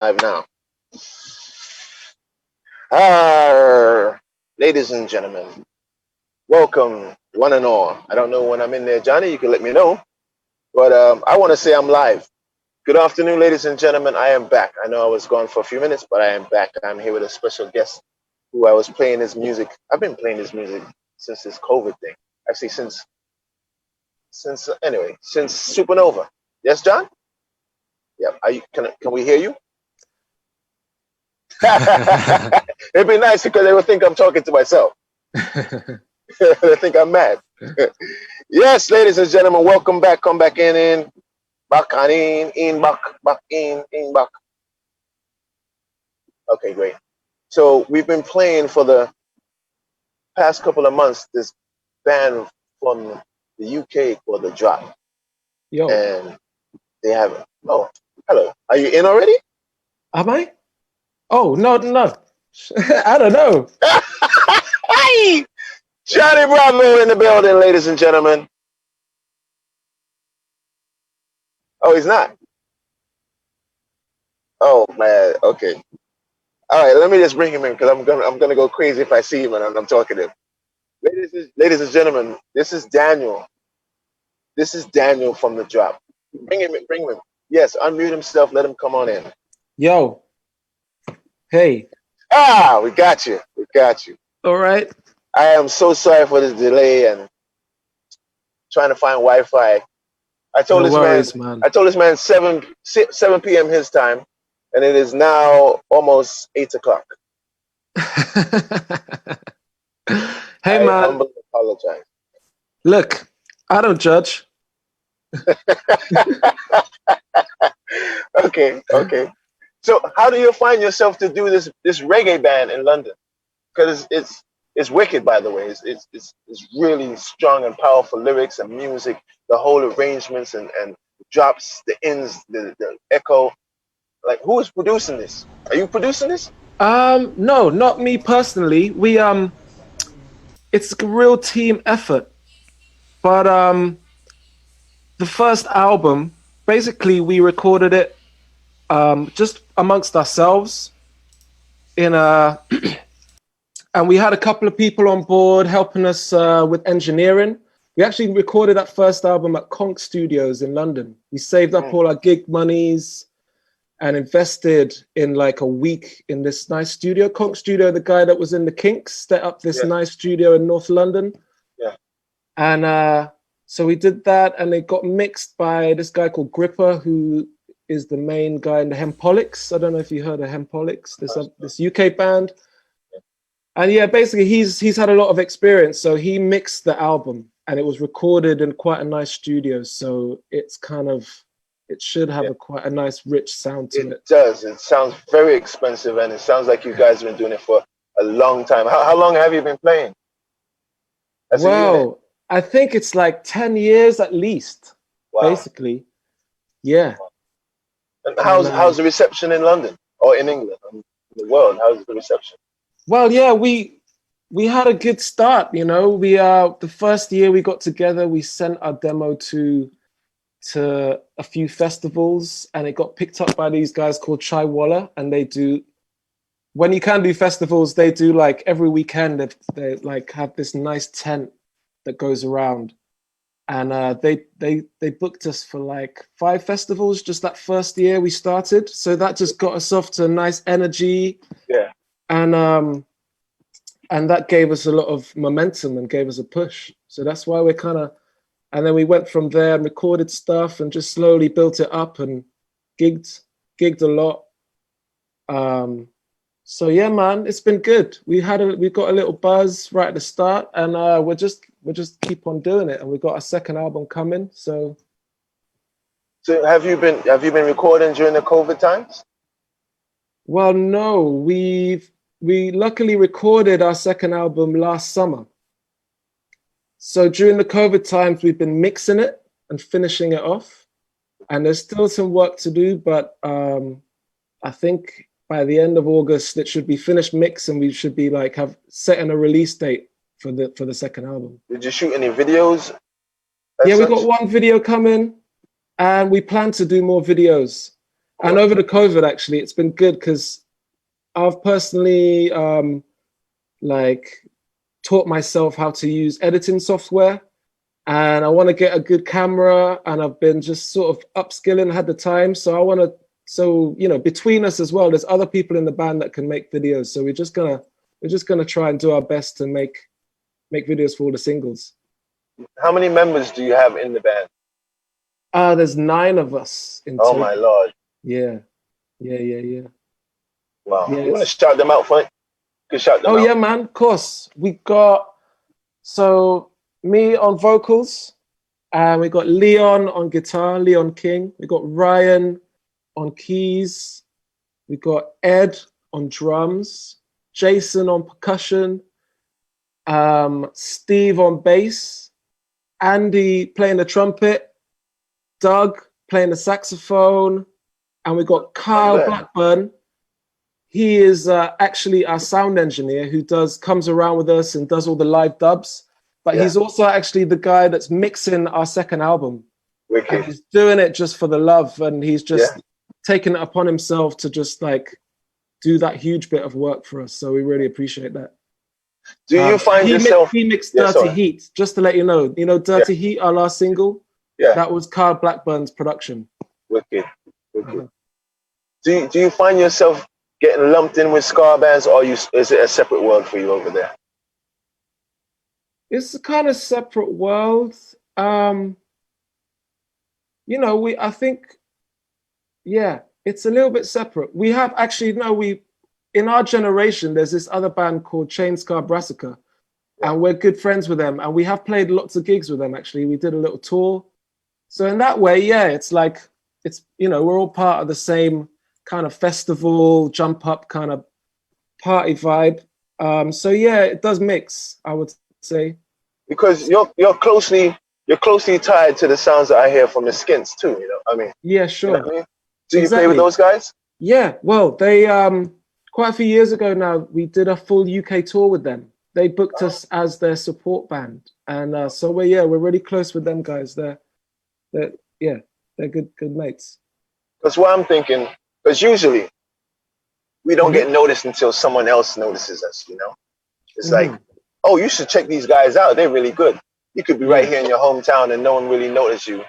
Live now. Ah, ladies and gentlemen, welcome one and all. I don't know when I'm in there, Johnny. You can let me know. But I want to say I'm live. Good afternoon, ladies and gentlemen. I am back. I know I was gone for a few minutes, but I am back. I'm here with a special guest who I was playing his music. I've been playing his music since this COVID thing. Actually, since Supernova. Yes, John. Yeah. Can we hear you? It'd be nice because they would think I'm talking to myself. They think I'm mad. Yes, ladies and gentlemen, welcome back. Come back in, back on back in, back. Okay, great. So we've been playing for the past couple of months this band from the UK called The Drop. Yo, And they have, oh, hello. Are you in already? am I? Oh, no. I don't know. Hi! Johnny Bravo in the building, ladies and gentlemen. Oh, he's not. Oh man. Okay. All right. Let me just bring him in because I'm gonna go crazy if I see him and I'm talking to him. Ladies and gentlemen, this is Daniel. This is Daniel from the Drop. Bring him in. Bring him in. Yes. Unmute himself. Let him come on in. Yo, hey. Ah, we got you. We got you. All right. I am so sorry for this delay and trying to find Wi-Fi. I told No this man. worries, man. I told this man 7 p.m. his time, and it is now almost 8 o'clock. Hey, I man. humbly apologize. Look, I don't judge. Okay. So, how do you find yourself to do this reggae band in London? Because it's wicked, by the way. It's really strong and powerful lyrics and music. The whole arrangements and drops, the ends, the echo. Like, who is producing this? Are you producing this? No, not me personally. It's a real team effort. But the first album, basically, we recorded it just amongst ourselves in a. And we had a couple of people on board helping us with engineering. We actually recorded that first album at Conk Studios in London. We saved up all our gig monies and invested in like a week in this nice studio. Conk Studio, the guy that was in the Kinks, set up this nice studio in North London. Yeah. And so we did that, and it got mixed by this guy called Gripper, who is the main guy in the Hempolics. I don't know if you heard of Hempolics, this UK band. And yeah, basically he's had a lot of experience. So he mixed the album, and it was recorded in quite a nice studio. So it's it should have quite a nice rich sound to it. It does. It sounds very expensive, and it sounds like you guys have been doing it for a long time. How long have you been playing? Well, I think it's like 10 years at least, basically. Yeah. And how's the reception in London or in England, in the world? How's the reception? Well, yeah, we had a good start, you know. We the first year we got together, we sent our demo to a few festivals, and it got picked up by these guys called Chai Walla, and they do, when you can do festivals, they do like every weekend they like have this nice tent that goes around, and they booked us for like 5 festivals just that first year we started. So that just got us off to a nice energy. Yeah. And that gave us a lot of momentum and gave us a push. So that's why we're kind of, and then we went from there and recorded stuff and just slowly built it up and gigged a lot. So yeah, man, it's been good. We got a little buzz right at the start, and we'll just keep on doing it. And we've got a second album coming. So have you been recording during the COVID times? Well, no, we luckily recorded our second album last summer. So during the COVID times, we've been mixing it and finishing it off. And there's still some work to do, but I think by the end of August, it should be finished mix, and we should be like have setting a release date for the second album. Did you shoot any videos? Yeah, we got one video coming, and we plan to do more videos. And over the COVID, actually, it's been good because I've personally like taught myself how to use editing software, and I want to get a good camera, and I've been just sort of upskilling, had the time. So I want to, so, you know, between us as well, there's other people in the band that can make videos. So we're just gonna try and do our best to make videos for all the singles. How many members do you have in the band? There's 9 of us in Oh total. my Lord. Yeah. Wow. Yeah, You want to shout them out for it? You can shout them out. yeah, man, of course. We got, so me on vocals, and we got Leon on guitar, Leon King. We got Ryan on keys. We got Ed on drums, Jason on percussion, Steve on bass, Andy playing the trumpet, Doug playing the saxophone, and we got Kyle Blackburn. He is actually our sound engineer who comes around with us and does all the live dubs. But he's also actually the guy that's mixing our second album. Wicked. And he's doing it just for the love, and he's just taken it upon himself to just like do that huge bit of work for us. So we really appreciate that. Do you find yourself? He mixed Dirty Heat, just to let you know. You know, Dirty Heat, our last single. Yeah. That was Kyle Blackburn's production. Wicked. Do you find yourself getting lumped in with ska bands, or is it a separate world for you over there? It's a kind of separate world. You know, I think, it's a little bit separate. We have actually, in our generation, there's this other band called Chain Scar Brassica, and we're good friends with them, and we have played lots of gigs with them, actually. We did a little tour. So in that way, it's like, you know, we're all part of the same kind of festival, jump up kind of party vibe. So it does mix, I would say. Because you're closely tied to the sounds that I hear from the Skints too, you know. I mean, yeah, sure. You know what I mean? Do you play with those guys? Yeah, well, they quite a few years ago now, we did a full UK tour with them. They booked us as their support band, and so we're really close with them guys. They're good mates. That's what I'm thinking. Because usually we don't get noticed until someone else notices us, you know. It's like, oh, you should check these guys out. They're really good. You could be right here in your hometown and no one really notice you.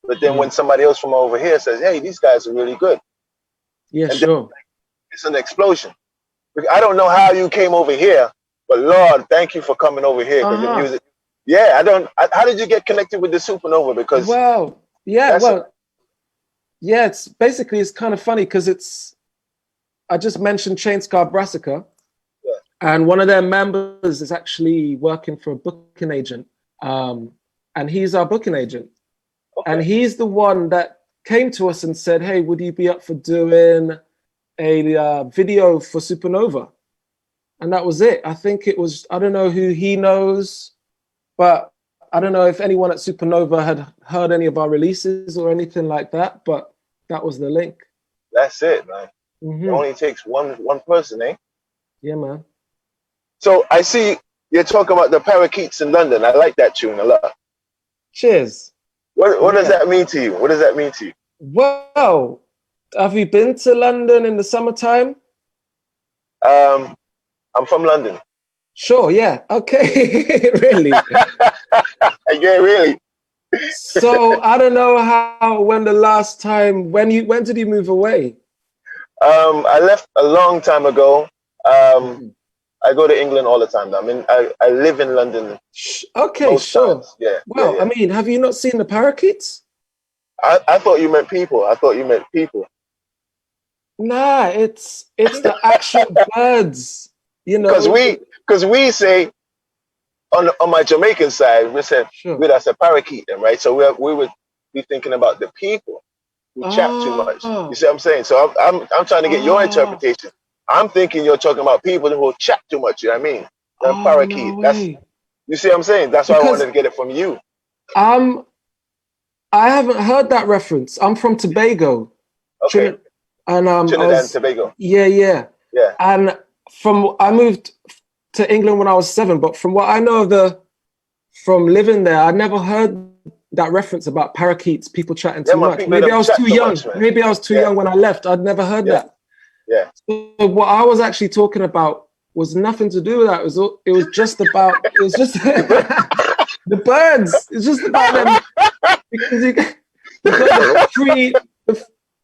But then when somebody else from over here says, hey, these guys are really good. Yeah, sure. It's an explosion. I don't know how you came over here, but Lord, thank you for coming over here. Because the music. Yeah, how did you get connected with the Supernova? Because it's basically, it's kind of funny because I just mentioned Chain Scar Brassica, and one of their members is actually working for a booking agent, and he's our booking agent. And he's the one that came to us and said, hey, would you be up for doing a video for Supernova? And that was it. I think it was, I don't know who he knows, but I don't know if anyone at Supernova had heard any of our releases or anything like that, but that was the link. That's it, man. It only takes one person, eh? Yeah, man. So I see you're talking about the Parakeets in London. I like that tune a lot. Cheers. What does that mean to you? What does that mean to you? Well, have you been to London in the summertime? I'm from London. Sure, yeah. Okay. Really? Yeah, really. So I don't know when did you move away? I left a long time ago. I go to England all the time. I mean, I live in London. Okay, sure. Times. Yeah. Well, I mean, have you not seen the Parakeets? I thought you meant people. Nah, it's the actual birds. You know, because we say on my Jamaican side, we say that's a parakeet, right? So we would be thinking about the people who chat too much. You see what I'm saying? So I'm trying to get your interpretation. I'm thinking you're talking about people who chat too much. You know what I mean? The parakeet. No, you see what I'm saying? That's why I wanted to get it from you. I haven't heard that reference. I'm from Tobago. Okay. Trinidad and Tobago. Yeah. And I moved to England when I was 7, but from what I know from living there, I never heard that reference about parakeets, people chatting Yeah, too man, much. people Maybe I them was chat too too young. much, man. Maybe I was too young when I left. I'd never heard that. Yeah. So what I was actually talking about was nothing to do with that. It was just about, it was just the birds. It's just about them, because you got the free,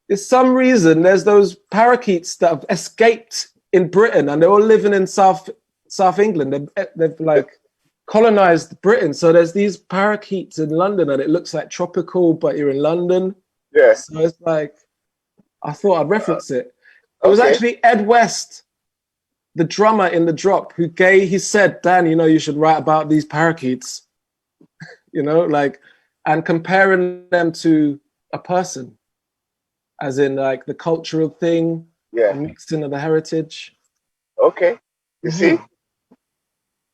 there's some reason there's those parakeets that have escaped in Britain and they're all living in South England. They've like colonized Britain. So there's these parakeets in London and it looks like tropical, but you're in London. Yeah. So it's like, I thought I'd reference it. It was Okay. actually Ed West, the drummer in The Drop, he said, Dan, you know, you should write about these parakeets, you know, like, and comparing them to a person, as in like the cultural thing, Yeah. the mixing of the heritage. Okay. You see? Mhm.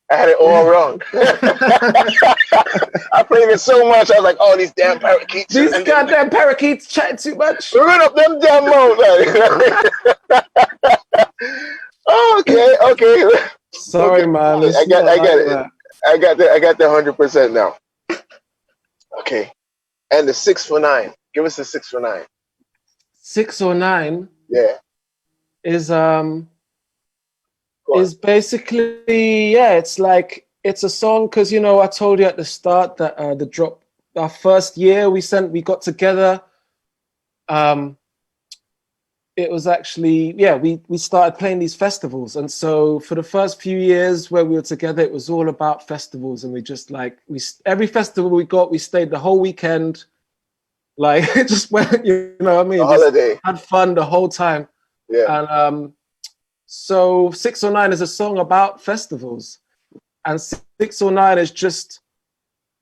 I had it all wrong. I played it so much, I was like, oh, these damn parakeets. These And then goddamn parakeets chat too much. run up them damn mountains. Okay. Sorry, Okay. man. I It's got not like it. that. I got the 100% now. Okay. And the 6 for 9. Give us the 6 for 9. 6 or 9 Yeah. is Go on. is basically, yeah, it's like, it's a song because, you know, I told you at the start that The Drop, our first year we got together. It was actually, yeah, we started playing these festivals. And so for the first few years where we were together, it was all about festivals. And we just like, every festival we got, we stayed the whole weekend. Like, it just went, you know what I mean? A Just holiday. had fun the whole time. Yeah. And so 6 or 9 is a song about festivals. And 6 or 9 is just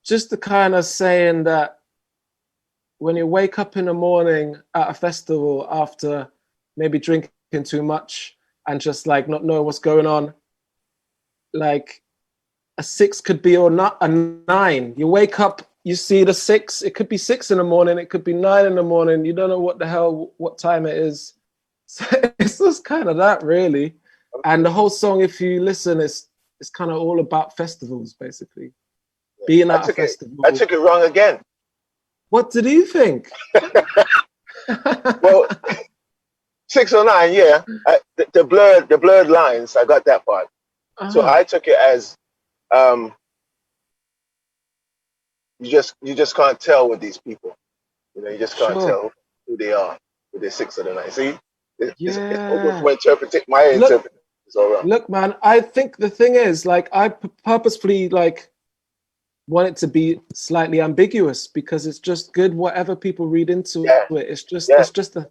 the kind of saying that when you wake up in the morning at a festival after maybe drinking too much and just like not knowing what's going on, like a 6 could be or not a 9. You wake up, you see the 6, it could be 6 in the morning, it could be 9 in the morning, you don't know what time it is. So it's just kind of that, really. And the whole song, if you listen, it's kind of all about festivals, basically. Being at a festival. I took it wrong again. What did you think? Well, 6 or 9, yeah. The blurred lines, I got that part. So I took it as you just can't tell with these people. You know, you just can't tell who they are with their 6 or the 9. See, it's open for interpretation. My interpretation is all wrong. Look, man, I think the thing is, like, I purposefully like want it to be slightly ambiguous because it's just good. Whatever people read into it, it's just a.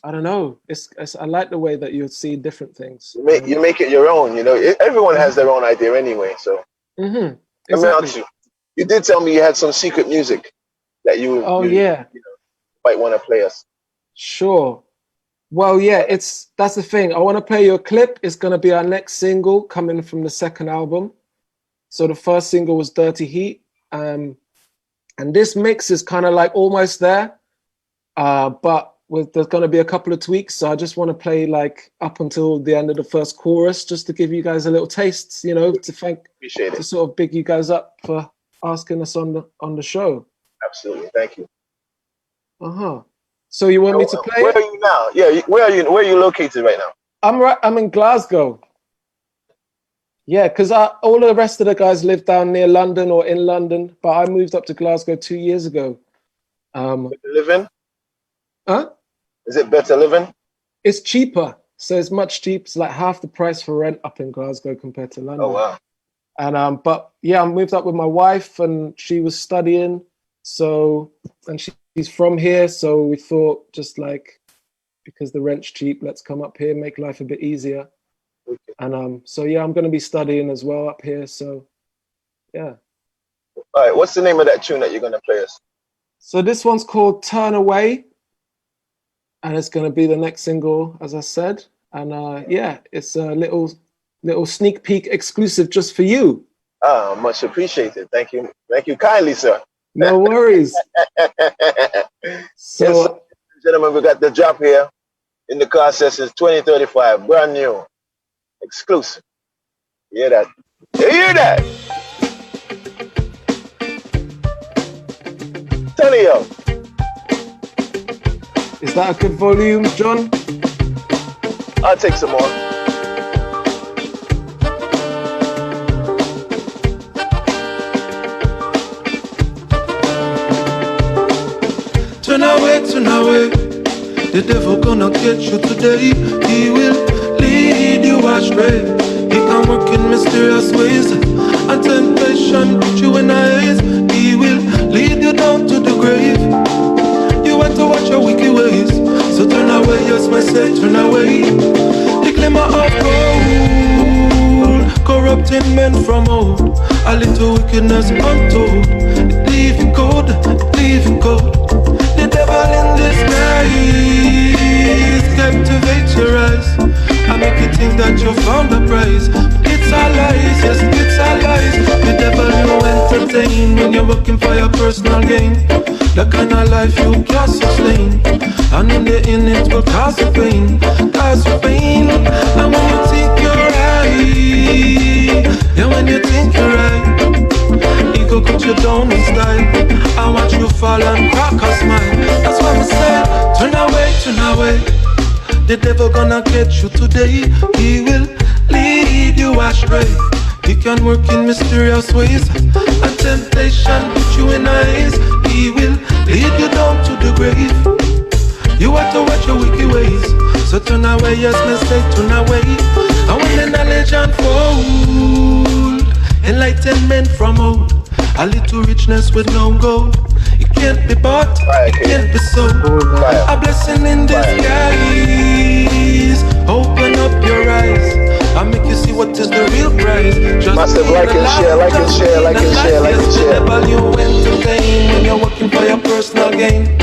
I don't know. I like the way that you see different things. You make it your own. You know, everyone has their own idea anyway. So exactly. Let me ask you. You did tell me you had some secret music that you might want to play us. Sure. Well, yeah, that's the thing. I want to play you a clip. It's going to be our next single coming from the second album. So the first single was Dirty Heat. And this mix is kind of like almost there. But there's going to be a couple of tweaks. So I just want to play like up until the end of the first chorus, just to give you guys a little taste, you know, to sort of big you guys up for asking us on the show. Absolutely. Thank you. So you want me to play? Where are you now? Yeah, where are you located right now? I'm in Glasgow. Yeah, because all the rest of the guys live down near London or in London, but I moved up to Glasgow 2 years ago. Better living? Huh? Is it better living? It's cheaper. So it's much cheaper. It's like half the price for rent up in Glasgow compared to London. Oh, wow. And but yeah, I moved up with my wife and she was studying. So, and she's from here. So we thought just like, because the rent's cheap, let's come up here, make life a bit easier. Okay. And so yeah, I'm going to be studying as well up here. So yeah. All right. What's the name of that tune that you're going to play us? So this one's called Turn Away. And it's going to be the next single, as I said. And yeah, it's a little sneak peek exclusive just for you. Much appreciated. Thank you. Thank you kindly, sir. No worries. So, yes, gentlemen, we got the drop here in the car Sessions 2035, brand new, exclusive. You hear that? You hear that? Turn it up. Is that a good volume, John? I'll take some more. Turn away. The devil gonna get you today. He will lead you astray. He can work in mysterious ways. A temptation put you in eyes. He will lead you down to the grave. You want to watch your wicked ways. So turn away, yes, my say, turn away. The glimmer of gold, corrupting men from old. A little wickedness untold. It leaving cold, it leaving cold. The devil in disguise captivate your eyes. I make you think that you found the prize. It's a lies, yes, it's a lies. The devil you entertain when you're working for your personal gain. The kind of life you can't sustain, and in the end it will cause you pain, cause you pain. And when you think you're right, yeah, when you think you're right, ego put you down in style. I watch you fall and crack a smile. That's why I say, turn away, turn away. The devil gonna get you today. He will lead you astray. He can work in mysterious ways. A temptation put you in eyes. He will lead you down to the grave. You have to watch your wicked ways. So turn away, yes, mistake, turn away. And when the knowledge unfold, enlightenment from old, a little richness with no gold. It can't be bought, it can't be sold. A blessing in disguise. Open up your eyes. I make you see what is the real price. Just massive like and share, like and share, like and share, like and share. The you entertain when you're working for your personal gain.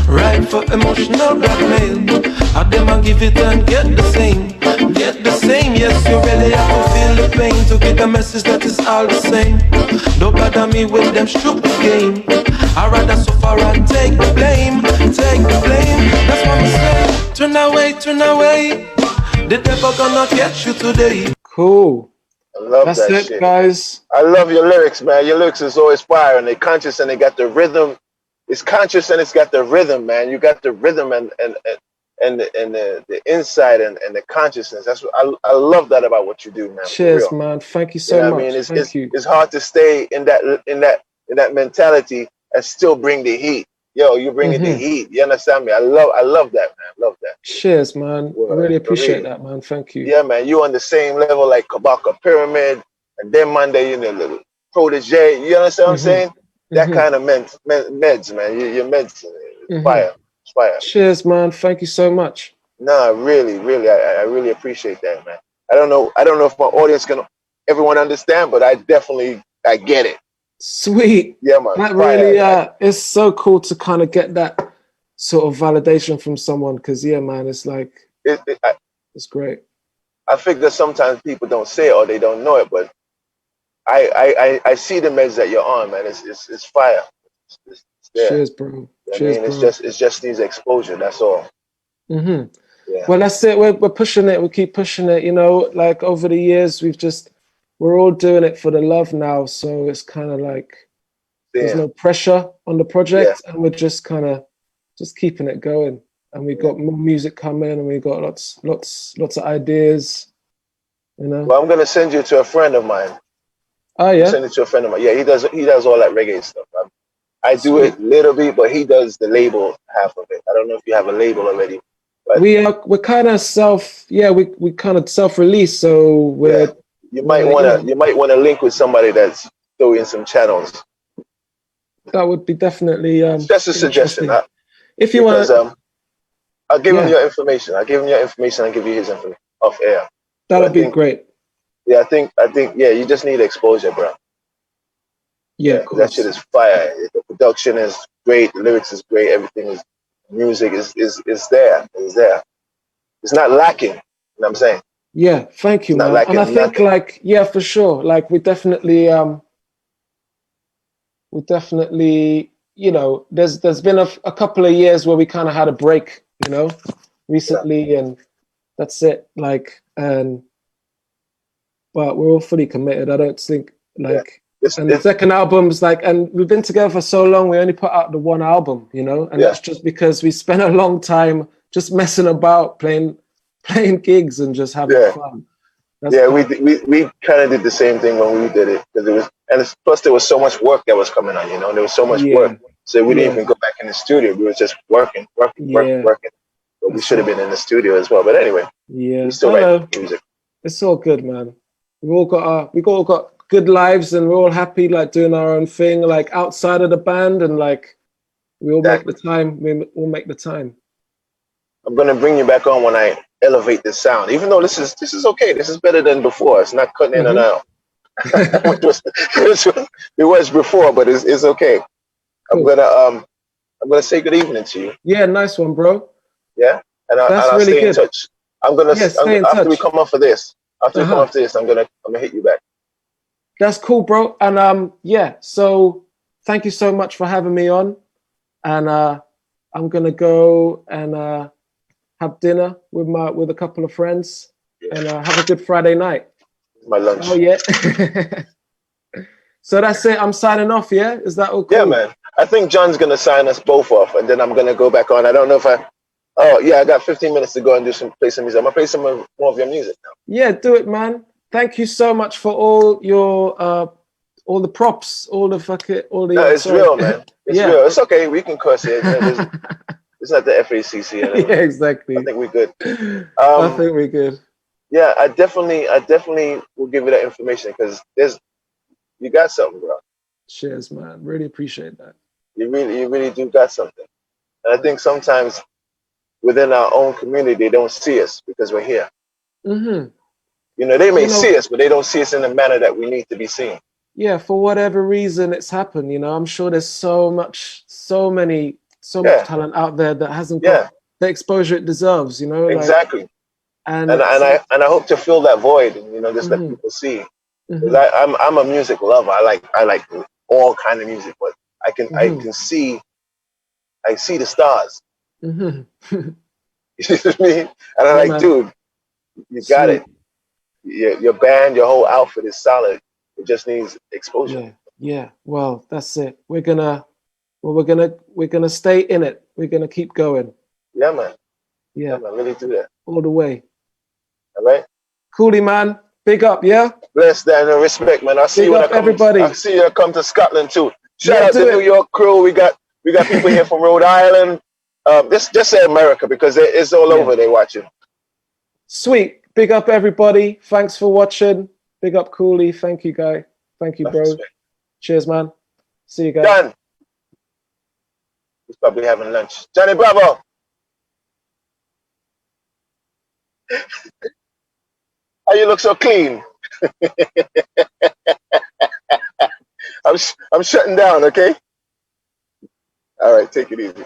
Right for emotional blackmail. I them and give it and get the same. Get the same, yes, you really have to feel the pain to get the message that is all the same. Don't bother me with them stupid game. I'd rather suffer and take the blame. Take the blame, that's what I say. Turn away, turn away. The devil gonna get you today. Cool. I love That's that it, shit. guys. I love your lyrics, man. Your lyrics is always fire, and they're conscious, and they got the rhythm. It's conscious, and it's got the rhythm, man. You got the rhythm and the insight and the consciousness. That's what I love that about what you do, man. Cheers, man. Thank you so You know much. what I mean? Thank you. It's hard to stay in that mentality and still bring the heat. Yo, you bringing the heat. You understand me? I love that, man. Love that. Cheers, man. I really appreciate that, man. Thank you. Yeah, man. You on the same level like Kabaka Pyramid and then Monday, you know, little protege. You understand what I'm saying? That kind of meds, man. Your meds, fire. It's fire. Cheers, man. Thank you so much. Nah, really, I really appreciate that, man. I don't know if my audience everyone understand, but I get it. Sweet. Yeah, man. That really, it's so cool to kind of get that sort of validation from someone, because yeah, man, it's like it's great. I figure sometimes people don't say it or they don't know it, but I see the meds that you're on, man. It's fire. It's there. Cheers, bro. You know Cheers, I mean? bro. It's just needs exposure. That's all. Yeah. Well, that's it. We're pushing it. We keep pushing it. You know, like over the years, we're all doing it for the love now. So it's kind of like there's no pressure on the project, and we're just kind of just keeping it going. And we've got more music coming, and we've got lots of ideas. You know. Well, I'm gonna send you to a friend of mine. Oh yeah. Send it to a friend of mine. Yeah, he does all that reggae stuff. I do it little bit, but he does the label half of it. I don't know if you have a label already. But we're kind of we kind of self-release, so we're you might want to link with somebody that's doing some channels. That would be definitely just a suggestion. If you want, I'll give him your information. I'll give him your information. I'll give you his information off air. That'll be great. Yeah, I think you just need exposure, bro. Yeah, that shit is fire. The production is great. The lyrics is great. Everything is music is there. It's there. It's not lacking. You know what I'm saying? Yeah, thank you, man. And I think for sure. Like we definitely, you know, there's been a couple of years where we kind of had a break, you know, recently, and that's it. Like, but we're all fully committed. I don't think the And the second album's like, and we've been together for so long, we only put out the one album, you know, and that's just because we spent a long time just messing about, playing gigs and just having fun. We kind of did the same thing when we did it, because it was, and plus there was so much work that was coming on, you know, there was so much work, so we didn't even go back in the studio. We were just working. But we should have been in the studio as well. But anyway, we still write music. It's all good, man. We all got good lives, and we're all happy, like doing our own thing, like outside of the band, and like we all make the time. We all make the time. I'm gonna bring you back on when I elevate this sound, even though this is okay. This is better than before. It's not cutting in and out. It was before, but it's okay. Cool. I'm gonna say good evening to you. Yeah, nice one, bro. Yeah, and I'll really stay good. in touch. After we come off of this, I'm gonna hit you back. That's cool, bro. And so thank you so much for having me on. And I'm gonna go and have dinner with a couple of friends and have a good Friday night. My lunch. Oh yeah. So that's it. I'm signing off. Yeah, is that all cool? Yeah, man. I think John's gonna sign us both off, and then I'm gonna go back on. I don't know if I. Oh yeah, I got 15 minutes to go and play some music. I'm gonna play some more of your music now. Yeah, do it, man. Thank you so much for all your all the props, all the. No, it's real, man. It's real. It's okay. We can curse it. It's not the FACC. Anyway. Yeah, exactly. I think we're good. I think we're good. Yeah, I definitely will give you that information, because you got something, bro. Cheers, man. Really appreciate that. You really do got something. And I think sometimes within our own community, they don't see us because we're here. Mm-hmm. You know, they may see us, but they don't see us in the manner that we need to be seen. Yeah, for whatever reason it's happened, you know. I'm sure there's so much talent out there that hasn't got the exposure it deserves, you know. Exactly. Like, and I hope to fill that void, and, you know, just let people see. Because I'm a music lover. I like all kind of music, but I can see the stars. Mm-hmm. You know what I mean? And I'm like, dude, you got it. Your band, your whole outfit is solid. It just needs exposure. Yeah. Well, that's it. We're gonna stay in it. We're gonna keep going. Yeah, man. Yeah, man. Really do that. All the way. All right. Coolie, man. Big up, yeah. Bless that and respect, man. I'll see you when I come. Everybody. I'll see you come to Scotland too. Shout out to New York crew. We got people here from Rhode Island. Just say America, because it's all over. They watching. Sweet. Big up, everybody. Thanks for watching. Big up, Coolie. Thank you, guy. Thank you, bro. Respect. Cheers, man. See you guys. Done. He's probably having lunch. Johnny Bravo. How you look so clean? I'm shutting down, okay? All right, take it easy.